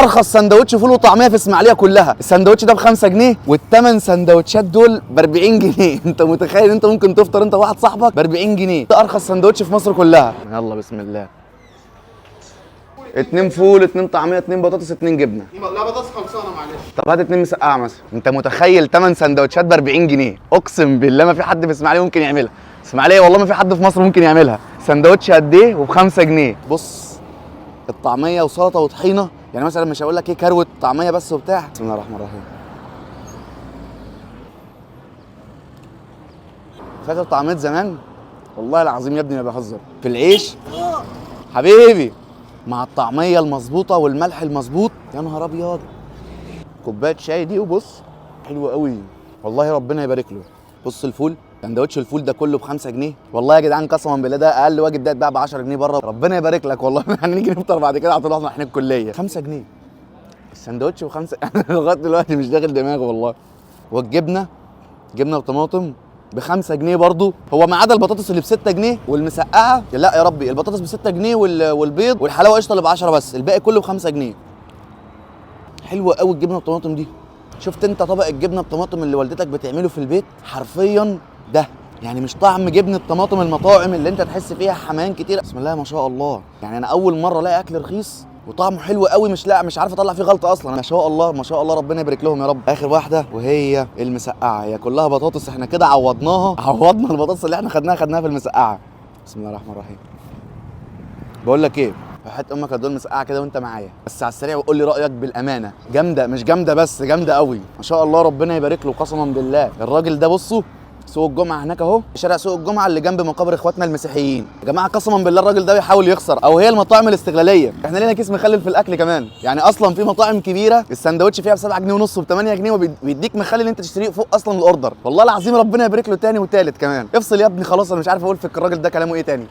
ارخص سندوتش فول وطعميه في اسماعيليه كلها. السندوتش ده ب5 جنيه والثمان سندوتشات دول ب40 جنيه. انت متخيل انت ممكن تفطر انت وواحد صاحبك ب40 جنيه؟ ده ارخص سندوتش في مصر كلها. يلا بسم الله. 2 فول 2 طعميه 2 بطاطس 2 جبنه. لا بطاطس خلصانه معلش. طب هات 2 مسقعه مثلا. انت متخيل 8 سندوتشات ب40 جنيه؟ اقسم بالله ما في حد في اسماعيليه ممكن يعملها. اسماعيليه والله ما في حد في مصر ممكن يعملها. سندوتش قد ايه وب5 جنيه؟ بص الطعميه وسلطه وطحينه، يعني مثلا مش هقول لك ايه كروت طعميه بس وبتاع. بسم الله الرحمن الرحيم. فاكر طعميه زمان؟ والله العظيم يا ابني ما بهزر. في العيش حبيبي مع الطعميه المظبوطه والملح المظبوط، يا نهار ابيض. كوبايه شاي دي وبص حلوه قوي والله ربنا يبارك له. بص الفول، سندوتش الفول ده كله ب5 جنيه. والله يا جدعان قسما بالله ده اقل واجب، ده اتباع ب10 جنيه بره. ربنا يبارك لك والله. هنيجي نفطر بعد كده على طول واحنا رايحين الكليه. 5 جنيه السندوتش ب5. لغايه دلوقتي مش داخل دماغي والله. والجبنه جبنه وطماطم ب5 جنيه برضو، هو ما عدا البطاطس اللي ب6 جنيه والمسقعه. لا يا ربي، البطاطس ب6 جنيه والبيض والحلاوه قشطه اللي ب10 بس، الباقي كله ب5 جنيه. حلوه قوي الجبنه بالطماطم دي. شفت انت طبق الجبنه بطماطم اللي والدتك بتعمله في البيت؟ حرفيا ده يعني مش طعم جبنه طماطم المطاعم اللي انت تحس فيها حمام كتير. بسم الله ما شاء الله. يعني انا اول مره الاقي اكل رخيص وطعمه حلو قوي، مش عارف اطلع فيه غلطه اصلا. ما شاء الله ما شاء الله ربنا يبارك لهم يا رب. اخر واحده وهي المسقعه، هي كلها بطاطس، احنا كده عوضنا البطاطس اللي احنا خدناها في المسقعه. بسم الله الرحمن الرحيم. بقول لك ايه، هات امك هدول مسقعه كده وانت معايا بس على السريع، وقول لي رايك بالامانه. جامده مش جامده بس جامده قوي ما شاء الله ربنا يبارك له. قسما بالله الراجل ده بصوا سوق الجمعه هناك اهو، شارع سوق الجمعه اللي جنب مقابر اخواتنا المسيحيين. يا جماعه قسما بالله الراجل ده بيحاول يخسر، او هي المطاعم الاستغلاليه. احنا لينا كيس مخلل في الاكل كمان، يعني اصلا في مطاعم كبيره السندوتش فيها ب7 جنيه ونص وب8 جنيه وبيديك مخلل انت تشتريه فوق اصلا الاوردر. والله العظيم ربنا يبارك له تاني وتالت كمان. افصل يا ابني خلاص، انا مش عارف اقول في الراجل ده كلامه ايه تاني.